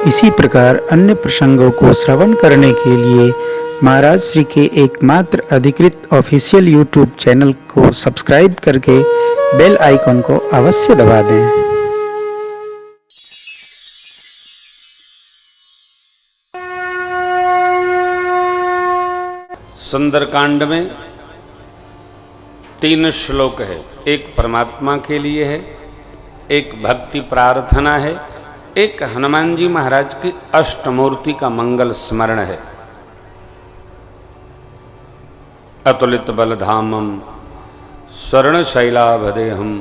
इसी प्रकार अन्य प्रसंगों को श्रवण करने के लिए महाराज श्री के एकमात्र अधिकृत ऑफिशियल यूट्यूब चैनल को सब्सक्राइब करके बेल आइकन को अवश्य दबा दें। सुंदरकांड में 3 श्लोक है। एक परमात्मा के लिए है, एक भक्ति प्रार्थना है, एक हनुमान जी महाराज की अष्टमूर्ति का मंगल स्मरण है। अतुलित बलधामम स्वर्ण शैलाभदेहम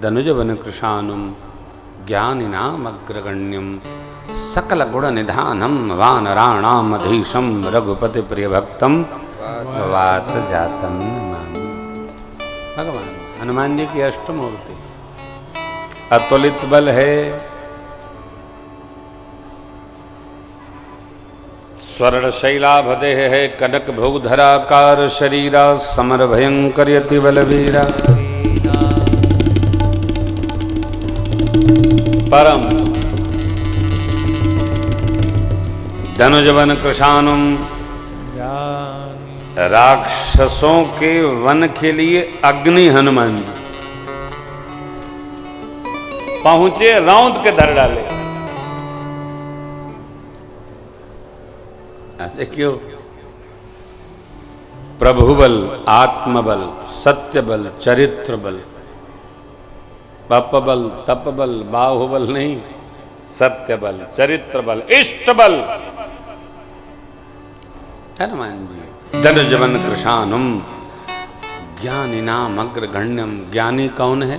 धनुजवन कृशानुम ज्ञानिनाम अग्रगण्यम सकल गुण निधानम वानराणामधीशम रघुपति प्रिय भक्तम वात जातम नमामि। भगवान हनुमान जी की अष्टमूर्ति अतुलित बल है, स्वर्ण शैलाभदेह है, कनक भूधराकार शरीरा समर भयंकर यति बलवीरा परम धनुजवन कृशानुम राक्षसों के वन के लिए अग्नि हनुमान जी पहुंचे, रौंद के धर डाले। ऐसे क्यों? प्रभु बल, आत्मबल, सत्य बल, चरित्र बल, पप बल, तप बल, बाहुबल नहीं, सत्य बल, चरित्र बल, इष्ट बल हनुमान जी। धनुजवन कृशानुम ज्ञानिनाम अग्रगण्यम। ज्ञानी कौन है?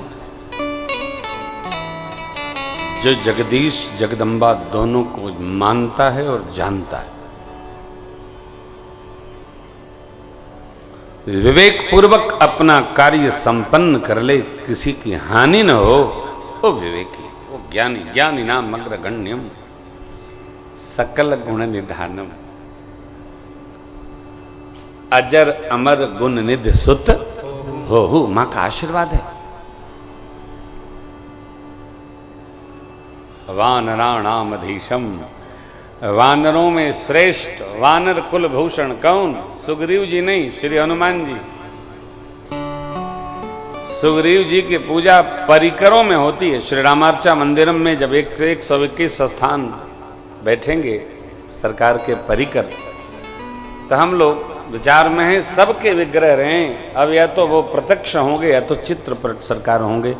जो जगदीश जगदम्बा दोनों को मानता है और जानता है, विवेक पूर्वक अपना कार्य संपन्न कर ले, किसी की हानि न हो, वो विवेकी, वो ज्ञानी। ज्ञानी नाम अग्रगण्यम सकल गुण निधानम अजर अमर गुण निधि सुत हो। मां का आशीर्वाद है। वानराणामधीशम, वानरों में श्रेष्ठ वानर कुल भूषण कौन? सुग्रीव जी नहीं, श्री हनुमान जी। सुग्रीव जी की पूजा परिकरों में होती है। श्री रामार्चा मंदिरम में जब 121 स्थान बैठेंगे सरकार के परिकर, तो हम लोग विचार में है सबके विग्रह रहें। अब या तो वो प्रत्यक्ष होंगे या तो चित्र पर सरकार होंगे।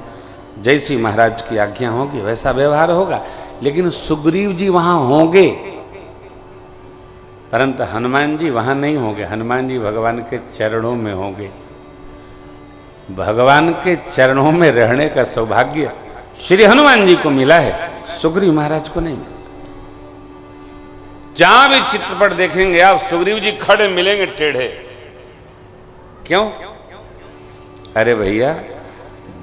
जैसी महाराज की आज्ञा होगी वैसा व्यवहार होगा, लेकिन सुग्रीव जी वहां होंगे, परंतु हनुमान जी वहां नहीं होंगे। हनुमान जी भगवान के चरणों में होंगे। भगवान के चरणों में रहने का सौभाग्य श्री हनुमान जी को मिला है, सुग्रीव महाराज को नहीं। जहां भी चित्रपट देखेंगे आप, सुग्रीव जी खड़े मिलेंगे टेढ़े। क्यों? अरे भैया,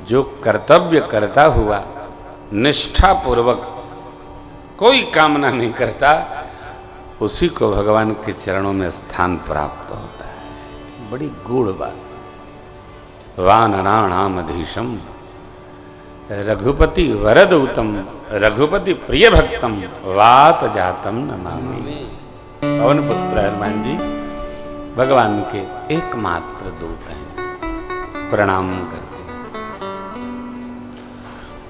जो कर्तव्य करता हुआ निष्ठा पूर्वक कोई कामना नहीं करता, उसी को भगवान के चरणों में स्थान प्राप्त होता है। बड़ी गूढ़ बात। वानराणामधीशम रघुपति वरदूतम रघुपति प्रिय भक्तम वात जातम नमामि। पवन पुत्र हनुमान जी भगवान के एकमात्र दूत हैं। प्रणाम करते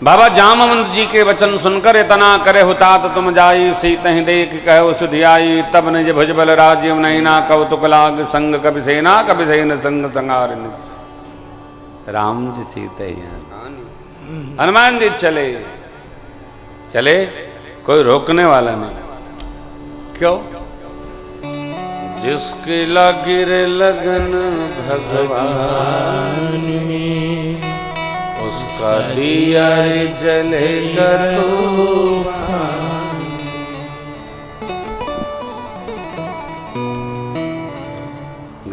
बाबा जामवंत जी के वचन सुनकर इतना करे हुतात तुम जाई, सीत ही देख कहो सुधियाई, तब निज भुजबल राज्य नैना कौतुक लाग, संग कपि सेना कपि सेन संग संगार। राम जी सीते हनुमान जी चले चले, कोई रोकने वाला नहीं। क्यों? जिसके लगिर लगन भगवान में, उसका दिया जलेगा तूफान।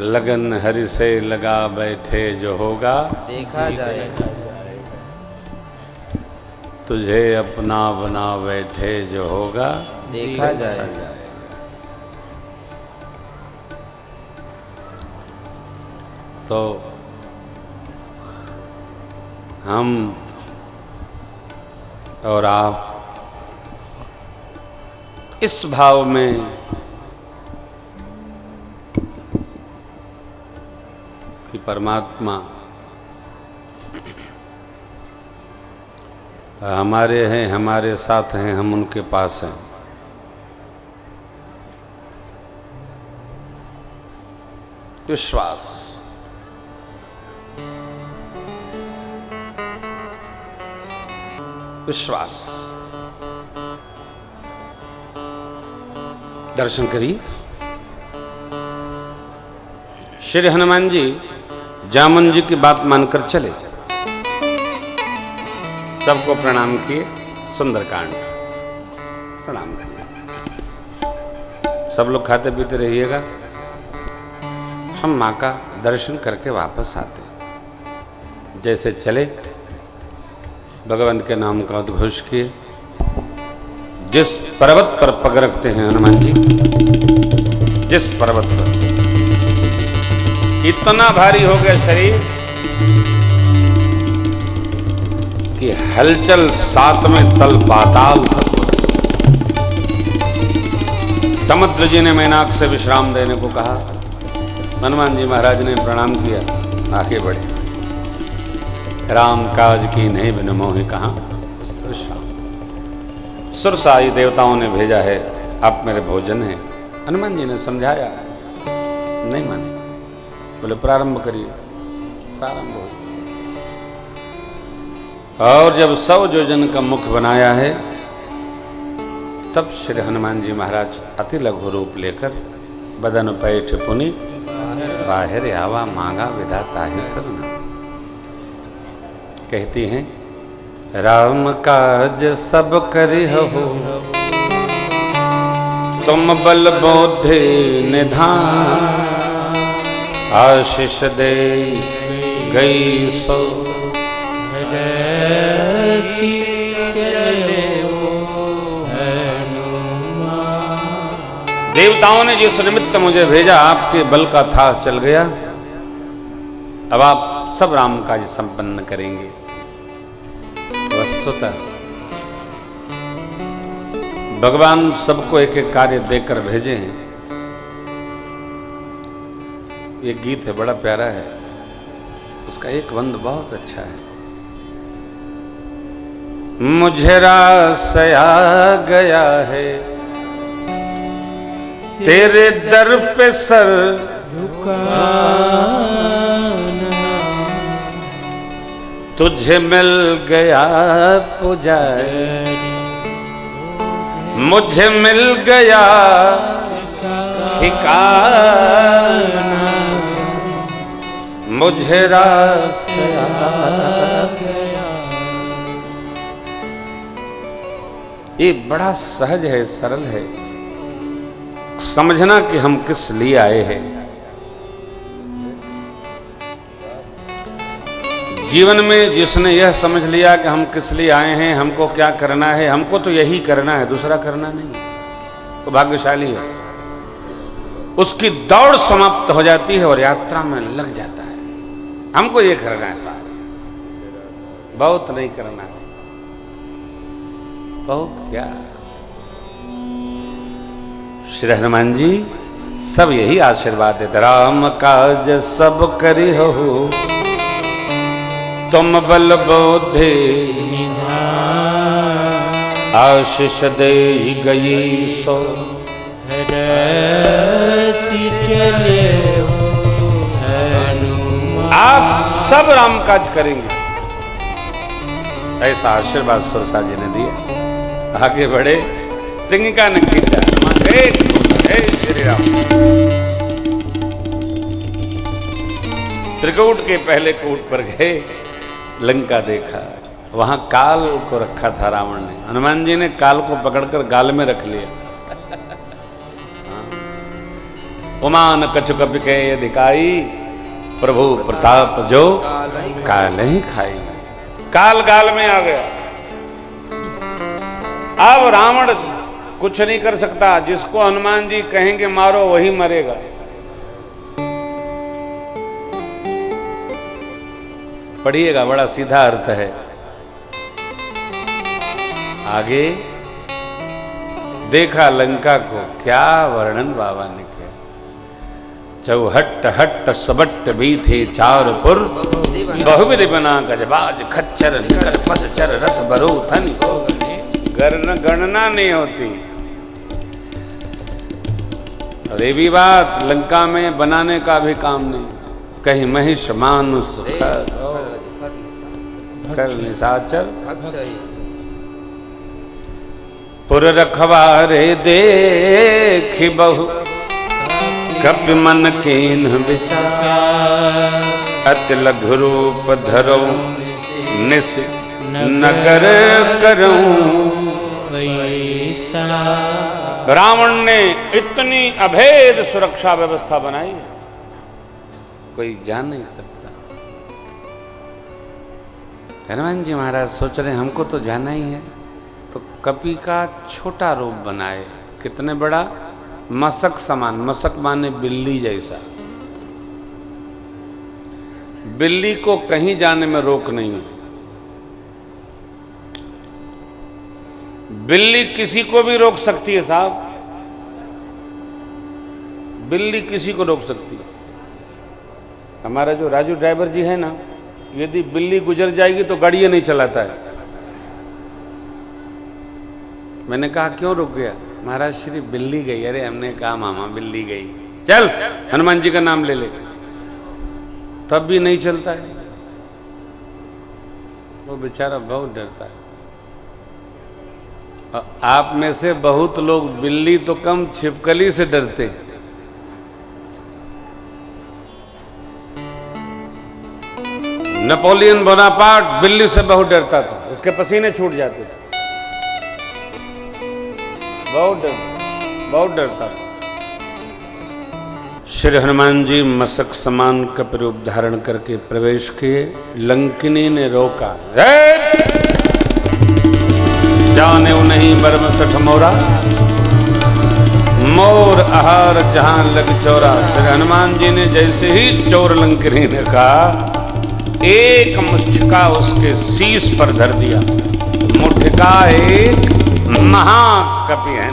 लगन हरि से लगा बैठे जो होगा देखा जाएगा। तुझे अपना बना बैठे जो होगा देखा जाएगा। तो हम और आप इस भाव में कि परमात्मा हमारे हैं, हमारे साथ हैं, हम उनके पास हैं। विश्वास, विश्वास। दर्शन करिए। श्री हनुमान जी जामुन जी की बात मानकर चले, सबको प्रणाम किए, सुंदरकांड प्रणाम किए। सब लोग खाते पीते रहिएगा, हम माँ का दर्शन करके वापस आते। जैसे चले, भगवान के नाम का उद्घोष किए। जिस पर्वत पर पग रखते हैं हनुमान जी, जिस पर्वत पर, इतना भारी हो गया शरीर कि हलचल सातवें तल पाताल तक हो गई। समुद्र जी ने मैनाक से विश्राम देने को कहा। हनुमान जी महाराज ने प्रणाम किया, आगे बढ़े। राम काज की नहीं बिन मोहि कहाँ विश्राम। सुरसाई देवताओं ने भेजा है, आप मेरे भोजन हैं। हनुमान जी ने समझाया, नहीं माने। बोले प्रारंभ करिए। प्रारंभ हो। और जब 100 योजन का मुख बनाया है, तब श्री हनुमान जी महाराज अति लघु रूप लेकर बदन पैठ पुनि बाहर आवा मांगा विधाता ही सरना। कहती हैं, राम काज सब करि हो, तुम बल बुद्धि निधान। आशीष दे गई सो देवताओं ने जिस निमित्त मुझे भेजा, आपके बल का था चल गया। अब आप सब राम काज संपन्न करेंगे। वस्तुतः भगवान सबको एक एक कार्य देकर भेजे हैं। ये गीत है, बड़ा प्यारा है, उसका एक बंद बहुत अच्छा है। मुझे रास आ गया है, तेरे दर पे सर झुकाना, तुझे मिल गया पुजारी, मुझे मिल गया ठिकाना, मुझे रास आ गया। ये बड़ा सहज है, सरल है। समझना कि हम किस लिए आए हैं। जीवन में जिसने यह समझ लिया कि हम किस लिए आए हैं, हमको क्या करना है, हमको तो यही करना है, दूसरा करना नहीं, तो भाग्यशाली है। उसकी दौड़ समाप्त हो जाती है और यात्रा में लग जाता है। हमको ये करना है साहब, बहुत नहीं करना है, बहुत क्या। श्री हनुमान जी सब यही आशीर्वाद देते। राम काज सब करि हो, तुम बल बुद्धि आशीष दे गई सो आप सब राम काज करेंगे, ऐसा आशीर्वाद सुरसा जी ने दिया। आगे बढ़े, सिंह का न खींचा, जय श्री राम। त्रिकूट के पहले कूट पर गए, लंका देखा, वहां काल को रखा था रावण ने। हनुमान जी ने काल को पकड़कर गाल में रख लिया। उमान कछुक बिके दिखाई, प्रभु प्रताप जो काल ही खाई। काल गाल में आ गया। अब रावण कुछ नहीं कर सकता, जिसको हनुमान जी कहेंगे मारो वही मरेगा। पढ़िएगा, बड़ा सीधा अर्थ है। आगे देखा लंका को, क्या वर्णन बाबा ने किया। चौहट्ट हट्ट सबट्ट भी थे चारपुर, बहुविधि बना गजबाज खच्चर निकर पदचर रथ बरोथन। गणना नहीं होती। और ये भी बात, लंका में बनाने का भी काम नहीं, कहीं महिष मानुष कर निशाचर पुर रखवारे देखि बहु, कपि मन कीन विचार। अति लघु रूप धरो निस नगर करऊं। रावण ने इतनी अभेद सुरक्षा व्यवस्था बनाई है, कोई जान नहीं सकता। हनुमान जी महाराज सोच रहे हमको तो जाना ही है, तो कपि का छोटा रूप बनाए। कितने बड़ा? मशक समान। मशक माने बिल्ली जैसा। बिल्ली को कहीं जाने में रोक नहीं है। बिल्ली किसी को भी रोक सकती है साहब, बिल्ली किसी को रोक सकती है। हमारा जो राजू ड्राइवर जी है ना, यदि बिल्ली गुजर जाएगी तो गाड़ी नहीं चलाता है। मैंने कहा क्यों रुक गया? महाराज श्री बिल्ली गई। अरे हमने कहा मामा बिल्ली गई, चल हनुमान जी का नाम ले ले, तब भी नहीं चलता है। वो बेचारा बहुत डरता है। आप में से बहुत लोग बिल्ली तो कम छिपकली से डरते हैं। नेपोलियन बोनापार्ट बिल्ली से बहुत डरता था, उसके पसीने छूट जाते थे। बहुत डरता था। श्री हनुमान जी मशक समान कपि रूप धारण करके प्रवेश किए। लंकिनी ने रोका, जाने नहीं बर्म सठ मोरा, मोर आहार जहां लग चोरा। श्री हनुमान जी ने जैसे ही चोर लंकिनी ने कहा, एक मुष्टिका उसके शीश पर धर दिया। मुष्टिका एक महाकपि है,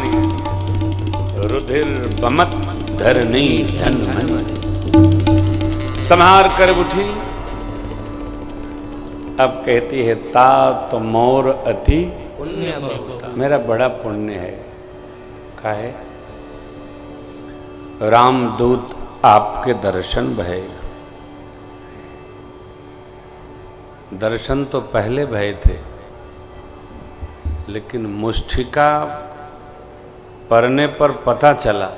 रुधिर बमत धरनी धन संहार कर उठी। अब कहती है, तात मोर अति मेरा बड़ा पुण्य है। काहे? रामदूत आपके दर्शन भय। दर्शन तो पहले भय थे, लेकिन मुष्टिका पड़ने पर पता चला।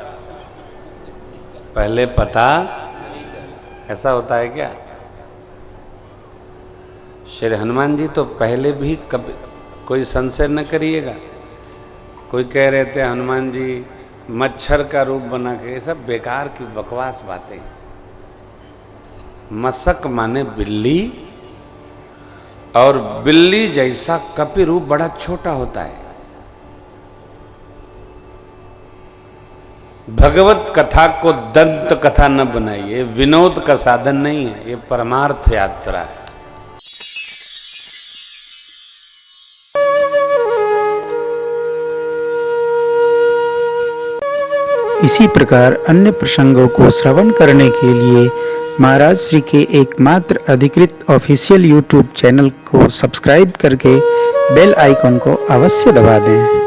पहले पता ऐसा होता है क्या? श्री हनुमान जी तो पहले भी कभी कोई संशय न करिएगा। कोई कह रहे थे हनुमान जी मच्छर का रूप बना के, ये सब बेकार की बकवास बातें। मशक माने बिल्ली, और बिल्ली जैसा कपि रूप बड़ा छोटा होता है। भगवत कथा को दंत कथा न बनाइए, विनोद का साधन नहीं है, ये परमार्थ यात्रा है। इसी प्रकार अन्य प्रसंगों को श्रवण करने के लिए महाराज श्री के एकमात्र अधिकृत ऑफिशियल YouTube चैनल को सब्सक्राइब करके बेल आइकन को अवश्य दबा दें।